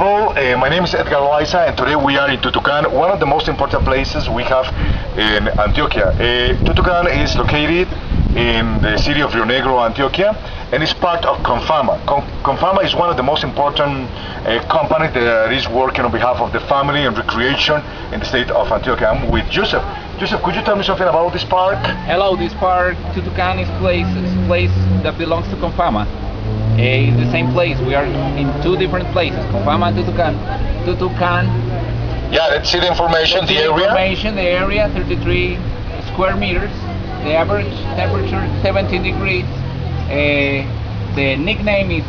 people. My name is Edgar Loaiza, and today we are in Tutucan, one of the most important places we have in Antioquia. Tutucan is located in the city of Rio Negro, Antioquia, and is part of Confama. Confama is one of the most important companies that is working on behalf of the family and recreation in the state of Antioquia. I'm with Joseph. Joseph, could you tell me something about this park? Hello, this park, Tutucan, is a place that belongs to Confama. In the same place, we are in two different places, Confama and Tutucan. Tutucan. Yeah, let's see the information, the area. The area, 33 square meters. The average temperature, 17 degrees. The nickname is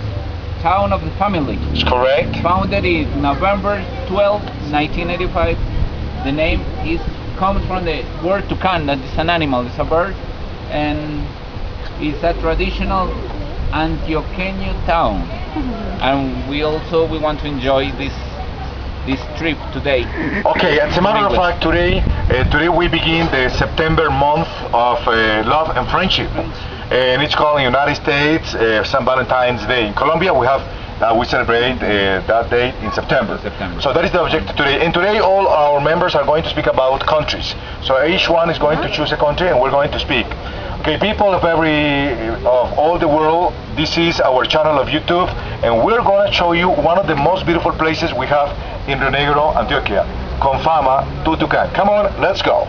Town of the Family. It's correct. Founded in November 12, 1985. The name comes from the word Tucan, that is an animal, it's a bird, and it's a traditional Antioqueño town. And we want to enjoy this trip today. Okay, as a matter of fact, today we begin the September month of love and friendship, and it's called in the United States St. Valentine's Day. In Colombia, we celebrate that date in September. So that is the objective today. And today, all our members are going to speak about countries. So each one is going to choose a country, and we're going to speak. Okay, people of all the world, this is our channel of YouTube, and we're going to show you one of the most beautiful places we have in Rio Negro, Antioquia, Confama, Tutucan. Come on, let's go.